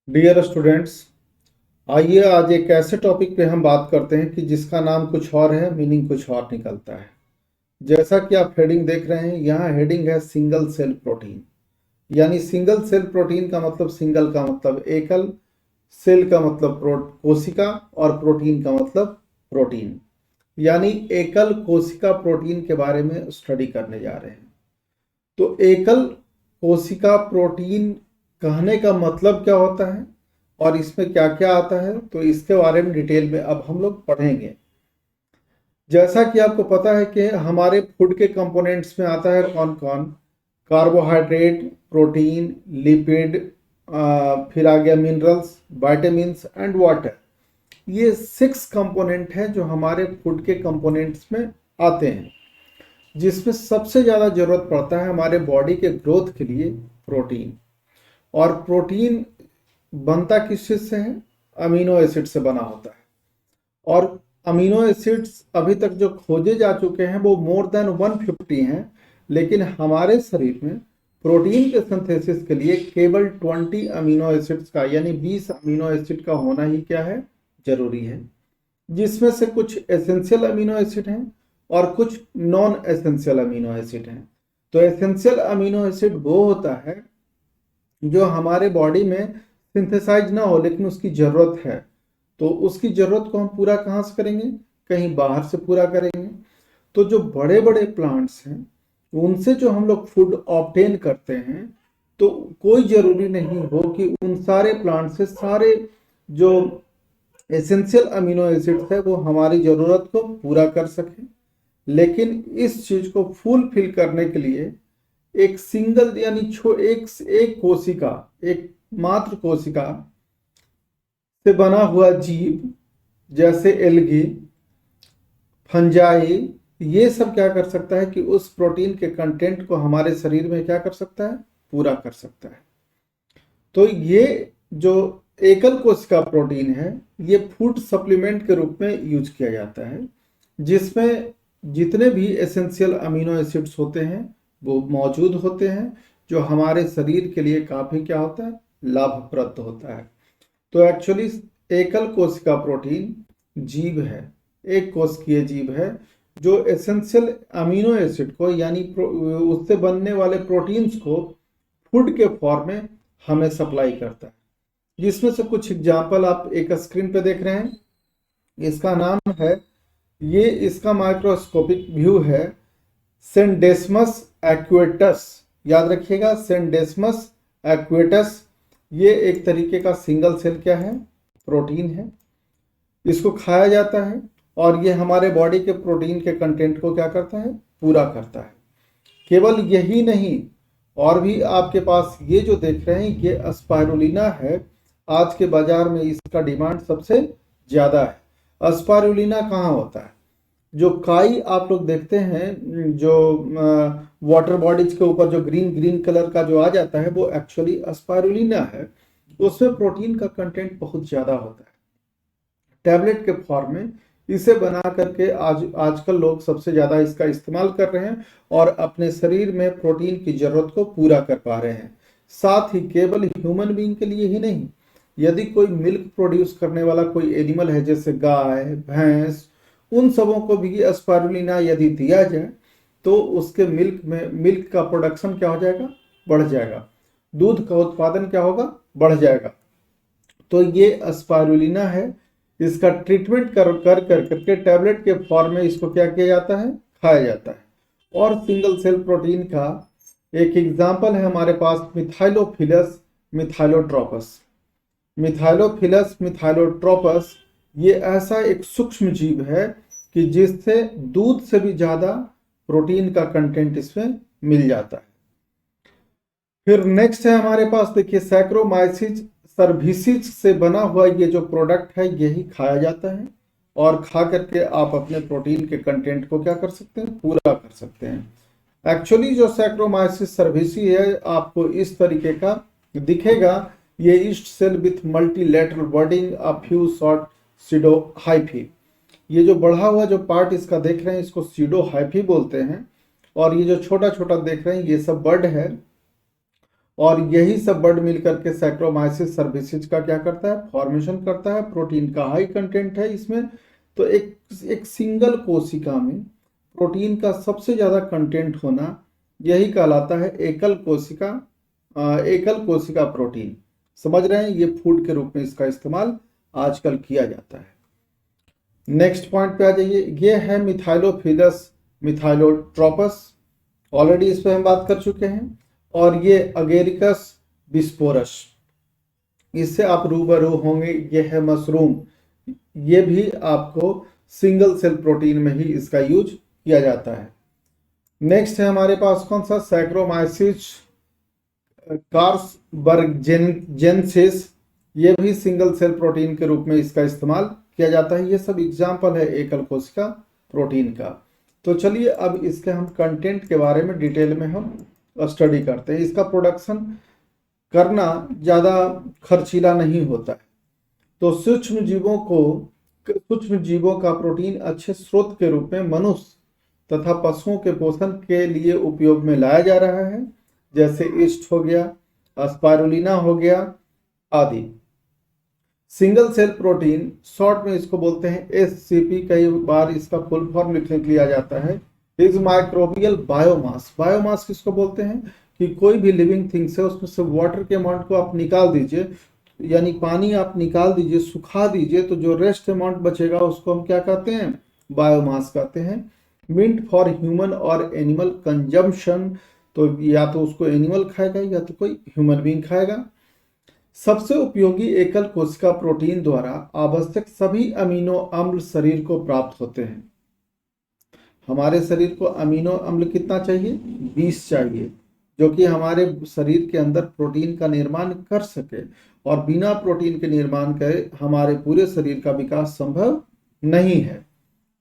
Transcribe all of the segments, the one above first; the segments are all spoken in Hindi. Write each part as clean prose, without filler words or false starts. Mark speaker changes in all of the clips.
Speaker 1: डियर स्टूडेंट्स, आइए आज एक ऐसे टॉपिक पे हम बात करते हैं कि जिसका नाम कुछ और है, मीनिंग कुछ और निकलता है। जैसा कि आप हेडिंग देख रहे हैं, यहाँ हेडिंग है सिंगल सेल प्रोटीन। यानी सिंगल सेल प्रोटीन का मतलब, सिंगल का मतलब एकल, सेल का मतलब कोशिका और प्रोटीन का मतलब प्रोटीन। यानी एकल कोशिका प्रोटीन के बारे में स्टडी करने जा रहे हैं। तो एकल कोशिका प्रोटीन कहने का मतलब क्या होता है और इसमें क्या क्या आता है, तो इसके बारे में डिटेल में अब हम लोग पढ़ेंगे। जैसा कि आपको पता है कि हमारे फूड के कंपोनेंट्स में आता है कौन कौन। कार्बोहाइड्रेट, प्रोटीन, लिपिड, फिर आ गया मिनरल्स, विटामिन्स एंड वाटर। ये 6 कंपोनेंट हैं जो हमारे फूड के कंपोनेंट्स में आते हैं, जिसमें सबसे ज़्यादा ज़रूरत पड़ता है हमारे बॉडी के ग्रोथ के लिए प्रोटीन। और प्रोटीन बनता किस चीज़ से है? अमीनो एसिड से बना होता है। और अमीनो एसिड्स अभी तक जो खोजे जा चुके हैं वो मोर देन 150 हैं, लेकिन हमारे शरीर में प्रोटीन के सिंथेसिस के लिए केवल 20 अमीनो एसिड्स का, यानी 20 अमीनो एसिड का होना ही क्या है? जरूरी है। जिसमें से कुछ एसेंशियल अमीनो एसिड हैं और कुछ नॉन एसेंशियल अमीनो एसिड हैं। तो एसेंशियल अमीनो एसिड वो होता है जो हमारे बॉडी में सिंथेसाइज ना हो लेकिन उसकी ज़रूरत है। तो उसकी ज़रूरत को हम पूरा कहाँ से करेंगे? कहीं बाहर से पूरा करेंगे। तो जो बड़े बड़े प्लांट्स हैं उनसे जो हम लोग फूड ऑब्टेन करते हैं, तो कोई ज़रूरी नहीं हो कि उन सारे प्लांट से सारे जो एसेंशियल अमीनो एसिड्स है वो हमारी ज़रूरत को पूरा कर सके। लेकिन इस चीज़ को फुलफिल करने के लिए एक सिंगल, यानी एक कोशिका, एक मात्र कोशिका से बना हुआ जीव, जैसे एल्गी, फंजाई, ये सब क्या कर सकता है कि उस प्रोटीन के कंटेंट को हमारे शरीर में क्या कर सकता है? पूरा कर सकता है। तो ये जो एकल कोशिका प्रोटीन है, ये फूड सप्लीमेंट के रूप में यूज किया जाता है, जिसमें जितने भी एसेंशियल अमीनो एसिड्स होते हैं वो मौजूद होते हैं, जो हमारे शरीर के लिए काफ़ी क्या होता है? लाभप्रद होता है। तो एक्चुअली एकल कोशिका प्रोटीन जीव है, एक कोशिकीय जीव है, जो एसेंशियल अमीनो एसिड को, यानी उससे बनने वाले प्रोटीन्स को फूड के फॉर्म में हमें सप्लाई करता है। जिसमें से कुछ एग्जाम्पल आप एक स्क्रीन पे देख रहे हैं। इसका नाम है, ये इसका माइक्रोस्कोपिक व्यू है, सेंडेस्मस एक्वेटस। याद रखिएगा, सेंडेस्मस एक्वेटस। ये एक तरीके का सिंगल सेल क्या है? प्रोटीन है। इसको खाया जाता है और ये हमारे बॉडी के प्रोटीन के कंटेंट को क्या करता है? पूरा करता है। केवल यही नहीं, और भी आपके पास ये जो देख रहे हैं ये स्पाइरुलिना है। आज के बाजार में इसका डिमांड सबसे ज़्यादा है। स्पाइरुलिना कहाँ होता है? जो काई आप लोग देखते हैं, जो वाटर बॉडीज के ऊपर जो ग्रीन ग्रीन कलर का जो आ जाता है, वो एक्चुअली स्पाइरुलिना है। उसमें प्रोटीन का कंटेंट बहुत ज़्यादा होता है। टैबलेट के फॉर्म में इसे बना करके आजकल लोग सबसे ज़्यादा इसका इस्तेमाल कर रहे हैं और अपने शरीर में प्रोटीन की ज़रूरत को पूरा कर पा रहे हैं। साथ ही केवल ह्यूमन बीइंग के लिए ही नहीं, यदि कोई मिल्क प्रोड्यूस करने वाला कोई एनिमल है, जैसे गाय, भैंस, उन सबों को भी स्पाइरुलिना यदि दिया जाए तो उसके मिल्क का प्रोडक्शन क्या हो जाएगा? बढ़ जाएगा। दूध का उत्पादन क्या होगा? बढ़ जाएगा। तो ये स्पाइरुलिना है। इसका ट्रीटमेंट कर करके टैबलेट के फॉर्म में इसको क्या किया जाता है? खाया जाता है। और सिंगल सेल प्रोटीन का एक एग्जाम्पल है हमारे पास, मिथाइलोफिलस मिथाइलोट्रोपस। मिथाइलोफिलस मिथाइलोट्रोपस ये ऐसा एक सूक्ष्म जीव है कि जिससे दूध से भी ज़्यादा प्रोटीन का कंटेंट इसमें मिल जाता है। फिर नेक्स्ट है हमारे पास, देखिए, सैक्रोमाइसिस सर्विसिस से बना हुआ ये जो प्रोडक्ट है यही खाया जाता है, और खा करके आप अपने प्रोटीन के कंटेंट को क्या कर सकते हैं? पूरा कर सकते हैं। एक्चुअली जो सैक्रोमाइसिस सर्विसी है आपको इस तरीके का दिखेगा। ये yeast cell with multilateral budding a few short pseudo hyphae. ये जो बढ़ा हुआ जो पार्ट इसका देख रहे हैं इसको सीडो हाइफी बोलते हैं। और ये जो छोटा छोटा देख रहे हैं ये सब वर्ड है, और यही सब बर्ड मिलकर के सैक्रोमाइसिस सर्विसेज का क्या करता है, फॉर्मेशन करता है। प्रोटीन का हाई कंटेंट है इसमें। तो एक सिंगल कोशिका में प्रोटीन का सबसे ज्यादा कंटेंट होना यही कहलाता है एकल कोशिका प्रोटीन। समझ रहे हैं, ये फूड के रूप में इसका इस्तेमाल आजकल किया जाता है। नेक्स्ट पॉइंट पे आ जाइए, ये है मिथाइलोफिलस मिथाइलोट्रोपस। ऑलरेडी इस पे हम बात कर चुके हैं। और ये अगेरिकस बिस्पोरस, इससे आप रूबरू होंगे। ये है मशरूम, ये भी आपको सिंगल सेल प्रोटीन में ही इसका यूज किया जाता है। नेक्स्ट है हमारे पास कौन सा, सैक्रोमाइसिस कार्सबर्गजेनेसिस, ये भी सिंगल सेल प्रोटीन के रूप में इसका इस्तेमाल किया जाता है। ये सब एग्जाम्पल है एकल कोशिका प्रोटीन का। तो चलिए अब इसके हम कंटेंट के बारे में डिटेल में हम स्टडी करते हैं। इसका प्रोडक्शन करना ज़्यादा खर्चीला नहीं होता है। तो सूक्ष्म जीवों का प्रोटीन अच्छे स्रोत के रूप में मनुष्य तथा पशुओं के पोषण के लिए उपयोग में लाया जा रहा है, जैसे ईस्ट हो गया, स्पाइरुलिना हो गया आदि। सिंगल सेल प्रोटीन, शॉर्ट में इसको बोलते हैं एससीपी, कई बार इसका फुल फॉर्म लिखने के लिए आ जाता है, इज माइक्रोबियल बायोमास। बायोमास किसको बोलते हैं कि कोई भी लिविंग थिंग्स है उसमें से वाटर के अमाउंट को आप निकाल दीजिए, यानी पानी आप निकाल दीजिए, सुखा दीजिए, तो जो रेस्ट अमाउंट बचेगा उसको हम क्या कहते हैं, बायोमास कहते हैं। मिंट फॉर ह्यूमन और एनिमल कंजम्पशन, तो या तो उसको एनिमल खाएगा या तो कोई ह्यूमन बीइंग खाएगा। सबसे उपयोगी एकल कोशिका प्रोटीन द्वारा आवश्यक सभी अमीनो अम्ल शरीर को प्राप्त होते हैं। हमारे शरीर को अमीनो अम्ल कितना चाहिए, 20 चाहिए, जो कि हमारे शरीर के अंदर प्रोटीन का निर्माण कर सके। और बिना प्रोटीन के निर्माण के हमारे पूरे शरीर का विकास संभव नहीं है।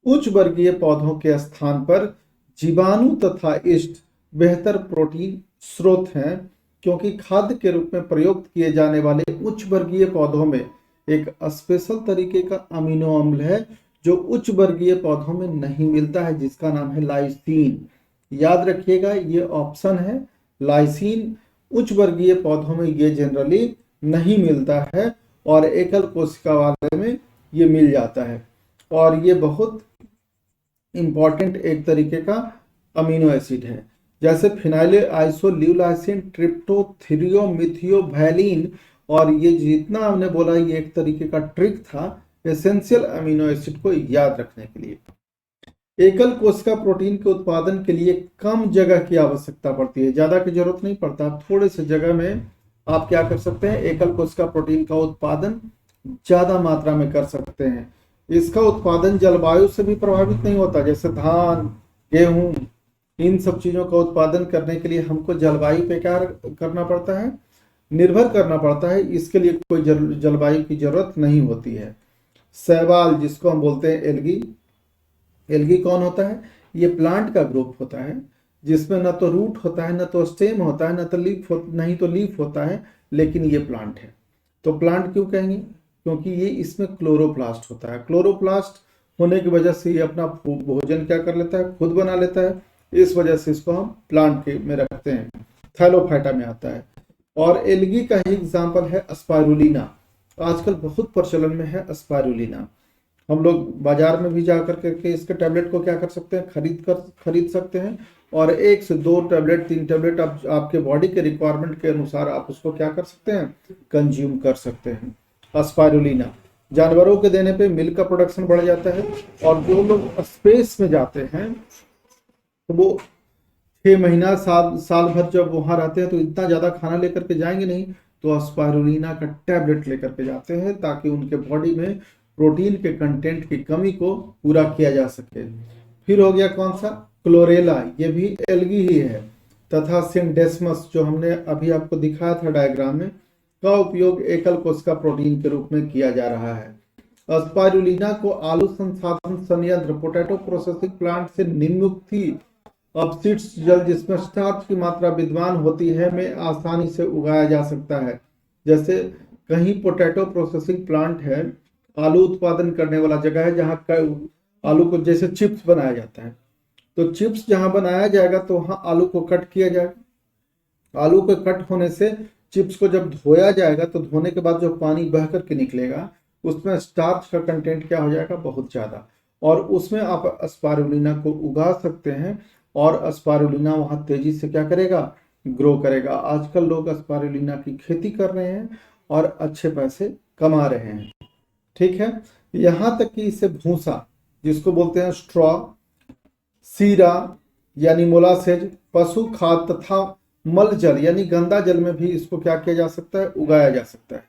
Speaker 1: उच्च वर्गीय पौधों के स्थान पर जीवाणु तथा ईस्ट बेहतर प्रोटीन स्रोत हैं, क्योंकि खाद्य के रूप में प्रयोग किए जाने वाले उच्च वर्गीय पौधों में एक स्पेशल तरीके का अमीनो अम्ल है जो उच्च वर्गीय पौधों में नहीं मिलता है, जिसका नाम है लाइसीन। याद रखिएगा, ये ऑप्शन है लाइसीन। उच्च वर्गीय पौधों में ये जनरली नहीं मिलता है और एकल कोशिका वाले में ये मिल जाता है। और ये बहुत इंपॉर्टेंट एक तरीके का अमीनो एसिड है। जैसे फिनाइल आइसोल्यूलाइसिन, ट्रिप्टोथियोमिथियोवैलिन, और ये जितना हमने बोला ये एक तरीके का ट्रिक था एसेंशियल अमीनो एसिड को याद रखने के लिए। एकल कोशिका प्रोटीन के उत्पादन के लिए कम जगह की आवश्यकता पड़ती है, ज्यादा की जरूरत नहीं पड़ता। आप थोड़े से जगह में आप क्या कर सकते हैं, एकल कोशिका प्रोटीन का उत्पादन ज्यादा मात्रा में कर सकते हैं। इसका उत्पादन जलवायु से भी प्रभावित नहीं होता। जैसे धान, गेहूं, इन सब चीजों का उत्पादन करने के लिए हमको जलवायु पे क्या करना पड़ता है, निर्भर करना पड़ता है। इसके लिए कोई जलवायु की जरूरत नहीं होती है। शैवाल, जिसको हम बोलते हैं एल्गी, एल्गी कौन होता है, ये प्लांट का ग्रुप होता है जिसमें न तो रूट होता है, न तो स्टेम होता है, न तो लीफ होता है, लेकिन ये प्लांट है। तो प्लांट क्यों कहेंगे, क्योंकि ये इसमें क्लोरोप्लास्ट होता है। क्लोरोप्लास्ट होने की वजह से ये अपना भोजन क्या कर लेता है, खुद बना लेता है। इस वजह से इसको हम प्लांट के में रखते हैं, थैलोफाइटा में आता है। और एल्गी का ही एग्जाम्पल है स्पाइरुलिना। आजकल बहुत प्रचलन में है स्पाइरुलिना। हम लोग बाजार में भी जा करके इसके टैबलेट को क्या कर सकते हैं, खरीद सकते हैं। और 1 से 2 टैबलेट 3 टैबलेट आपके बॉडी के रिक्वायरमेंट के अनुसार आप उसको क्या कर सकते हैं, कंज्यूम कर सकते हैं। स्पाइरुलिना जानवरों के देने पे मिल्क का प्रोडक्शन बढ़ जाता है। और जो लोग स्पेस में जाते हैं तो वो 6 महीना साल भर जब वहां रहते हैं तो इतना ज्यादा खाना लेकर के जाएंगे नहीं, तो स्पाइरुलिना का टैबलेट लेकर के जाते हैं ताकि उनके बॉडी में प्रोटीन के कंटेंट की कमी को पूरा किया जा सके। फिर हो गया कौन सा, क्लोरेला, ये भी एल्गी ही है। तथा सिंडेस्मस, जो हमने अभी आपको दिखाया था डायग्राम में, का उपयोग एकल कोशिका प्रोटीन के रूप में किया जा रहा है। स्पाइरुलिना को आलू संसाधन संयंत्र, पोटैटो प्रोसेसिंग प्लांट से निम्नमुखी अपशिष्ट जल जिसमें स्टार्च की मात्रा विद्यमान होती है में आसानी से उगाया जा सकता है। जैसे कहीं पोटैटो प्रोसेसिंग प्लांट है, आलू उत्पादन करने वाला जगह है जहाँ आलू को जैसे चिप्स बनाया जाता है, तो चिप्स जहाँ बनाया जाएगा तो वहाँ आलू को कट किया जाएगा, आलू के कट होने से चिप्स को जब धोया जाएगा तो धोने के बाद जो पानी बह करके निकलेगा उसमें स्टार्च का कंटेंट क्या हो जाएगा, बहुत ज़्यादा। और उसमें आप स्पारुलिना को उगा सकते हैं और स्पारुलिना वहाँ तेजी से क्या करेगा, ग्रो करेगा। आजकल लोग स्पारुलिना की खेती कर रहे हैं और अच्छे पैसे कमा रहे हैं। ठीक है, यहाँ तक कि इसे भूसा जिसको बोलते हैं स्ट्रॉ, सीरा यानी मोलासेज, पशु खाद तथा मल जल यानी गंदा जल में भी इसको क्या किया जा सकता है, उगाया जा सकता है।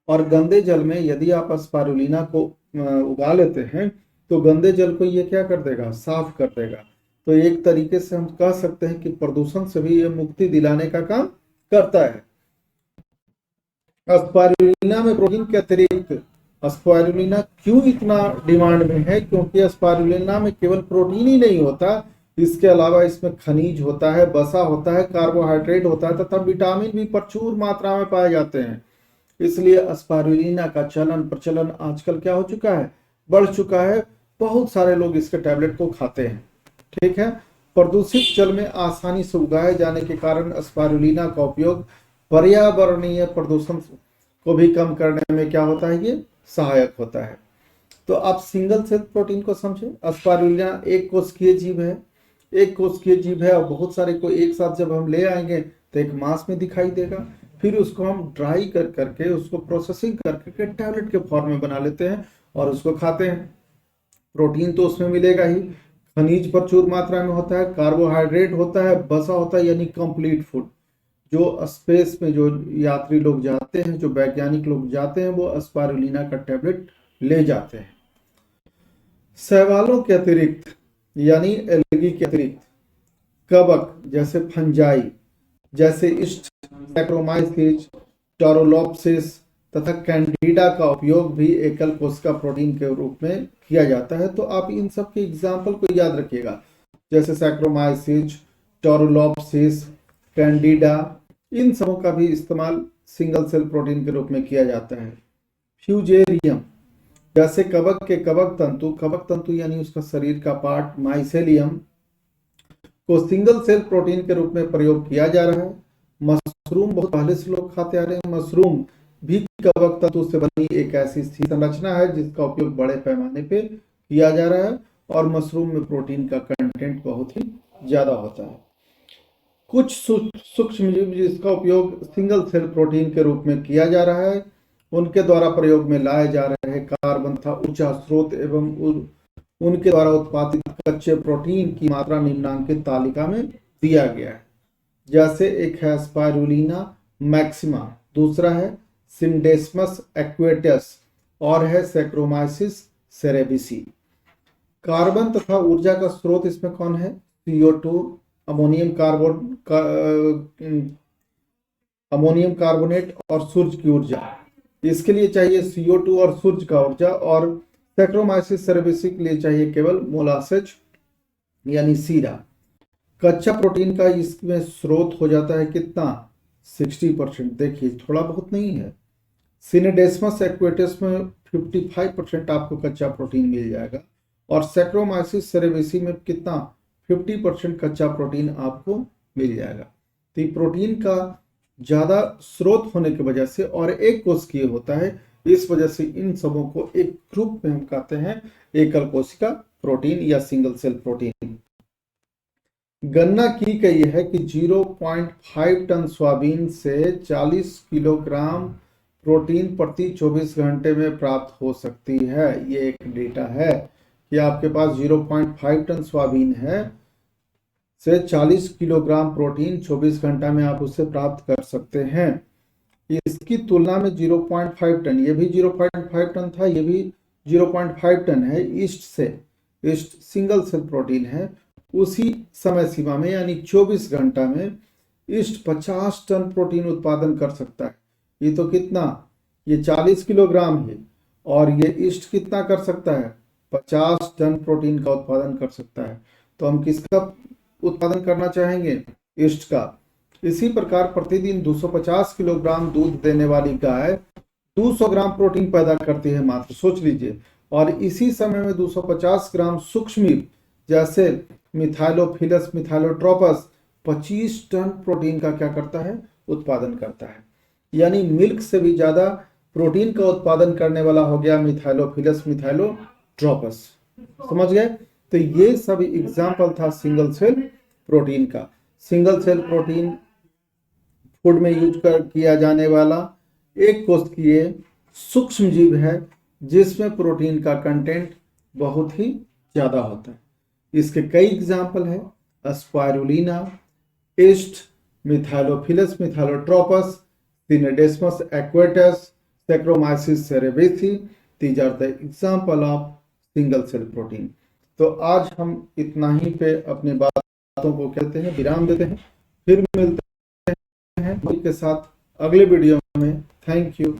Speaker 1: और गंदे जल में यदि आप स्पारुलिना को उगा लेते हैं तो गंदे जल को ये क्या कर देगा, साफ कर देगा। तो एक तरीके से हम कह सकते हैं कि प्रदूषण से भी ये मुक्ति दिलाने का काम करता है। स्पारुलिना में प्रोटीन के अतिरिक्त स्पारुलिना क्यों इतना डिमांड में है, क्योंकि स्पारुलिना में केवल प्रोटीन ही नहीं होता, इसके अलावा इसमें खनिज होता है, वसा होता है, कार्बोहाइड्रेट होता है तथा विटामिन भी प्रचुर मात्रा में पाए जाते हैं। इसलिए स्पारुलिना का चलन प्रचलन आजकल क्या हो चुका है, बढ़ चुका है। बहुत सारे लोग इसके टैबलेट को खाते हैं। ठीक है, प्रदूषित जल में आसानी से उगाए जाने के कारण स्पारुलिना का उपयोग पर्यावरणीय प्रदूषण को भी कम करने में क्या होता है, ये सहायक होता है। तो आप सिंगल सेल प्रोटीन को समझे। स्पारुलिना एक कोशिकीय जीव है, एक कोशिकीय जीव है और बहुत सारे को एक साथ जब हम ले आएंगे तो एक मास में दिखाई देगा। फिर उसको हम ड्राई कर करके उसको प्रोसेसिंग करके टैबलेट के फॉर्म में बना लेते हैं और उसको खाते हैं। प्रोटीन तो उसमें मिलेगा ही, खनिज प्रचुर मात्रा में होता है, कार्बोहाइड्रेट होता है, वसा होता है यानी कंप्लीट फूड। जो स्पेस में जो यात्री लोग जाते हैं, जो वैज्ञानिक लोग जाते हैं, वो स्पारुलिना का टैबलेट ले जाते हैं। शैवालों के अतिरिक्त यानी एल्गी के अतिरिक्त कवक जैसे फंजाई जैसे इस्ट, सैक्रोमाइसिस, टोरोलोप्सिस तथा कैंडिडा का उपयोग भी एकल कोशिका प्रोटीन के रूप में किया जाता है। तो आप इन सब के एग्जाम्पल को याद रखिएगा, जैसे सैक्रोमाइसिस, टोरोलोप्सिस, कैंडिडा, इन सबों का भी इस्तेमाल सिंगल सेल प्रोटीन के रूप में किया जाता है। फ्यूजेरियम जैसे कवक के कवक तंतु यानी उसका शरीर का पार्ट माइसेलियम को सिंगल सेल प्रोटीन के रूप में प्रयोग किया जा रहा है। मशरूम बहुत पहले से लोग खाते आ रहे हैं। मशरूम भी कवक तंतु से बनी एक ऐसी संरचना है जिसका उपयोग बड़े पैमाने पे किया जा रहा है और मशरूम में प्रोटीन का कंटेंट बहुत ही ज्यादा होता है। कुछ सूक्ष्म जीव जिसका उपयोग सिंगल सेल प्रोटीन के रूप में किया जा रहा है, उनके द्वारा प्रयोग में लाए जा रहे कार्बन था ऊर्जा स्रोत एवं उनके द्वारा उत्पादित कच्चे प्रोटीन की मात्रा निम्नांकित तालिका में दिया गया है। जैसे एक है स्पारुलिना मैक्सिमा, दूसरा है सिंडेस्मस एक्वेटस और है सैक्रोमाइसिस सेरेबिसी। कार्बन तथा ऊर्जा का स्रोत इसमें कौन है, CO2, अमोनियम कार्बोनेट और सूरज की ऊर्जा। इसके लिए चाहिए CO2 और सूरज का ऊर्जा, और सैक्रोमाइसिस सेरेबिसी के लिए चाहिए केवल मोलासेज यानी सीरा। कच्चा प्रोटीन का इसमें स्रोत हो जाता है कितना, 60%। देखिए थोड़ा बहुत नहीं है। सिनेडेस्मस एक्वेटस में 55% आपको कच्चा प्रोटीन मिल जाएगा और सैक्रोमाइसिस सेरेबिसी में कितना, 50% कच्चा प्रोटीन आपको मिल जाएगा। तो ये प्रोटीन का ज्यादा स्रोत होने की वजह से और एक कोशिकीय होता है, इस वजह से इन सबों को एक ग्रुप में हम कहते हैं एकल कोशिका प्रोटीन या सिंगल सेल प्रोटीन। गणना की गई है कि 0.5 टन सोयाबीन से 40 किलोग्राम प्रोटीन प्रति 24 घंटे में प्राप्त हो सकती है। ये एक डेटा है कि आपके पास 0.5 टन सोयाबीन है से 40 किलोग्राम प्रोटीन 24 घंटा में आप उससे प्राप्त कर सकते हैं। इसकी तुलना में 0.5 टन, ये भी 0.5 टन था, ये भी 0.5 टन है ईस्ट से, ईस्ट सिंगल सेल प्रोटीन है। उसी समय सीमा में यानी 24 घंटा में ईस्ट 50 टन प्रोटीन उत्पादन कर सकता है। ये तो कितना, ये 40 किलोग्राम है और ये ईस्ट कितना कर सकता है, 50 टन प्रोटीन का उत्पादन कर सकता है। तो हम किसका उत्पादन करना चाहेंगे, ईस्ट का। इसी प्रकार प्रतिदिन 250 किलोग्राम दूध देने वाली गाय 200 ग्राम प्रोटीन पैदा करती है मात्र, सोच लीजिए। और इसी समय में 250 ग्राम सूक्ष्म जैसे मिथाइलोफिलस मिथाइलोट्रोपस 25 टन प्रोटीन का क्या करता है, उत्पादन करता है। यानी मिल्क से भी ज्यादा प्रोटीन का उत्पादन करने वाला हो गया मिथाइलोफिलस मिथाइलोट्रोपस। समझ गए? तो ये सब एग्जाम्पल था सिंगल सेल प्रोटीन का। सिंगल सेल प्रोटीन फूड में यूज किया जाने वाला एक कोशिकीय सूक्ष्म जीव है जिसमें प्रोटीन का कंटेंट बहुत ही ज्यादा होता है। इसके कई एग्जाम्पल है, spirulina, yeast, Methylophilus methylotrophus, Scenedesmus acutus, Saccharomyces cerevisiae. These are the example of single cell protein. तो आज हम इतना ही पे अपनी बातों को कहते हैं, विराम देते हैं। फिर मिलते हैं के साथ अगले वीडियो में। Thank you.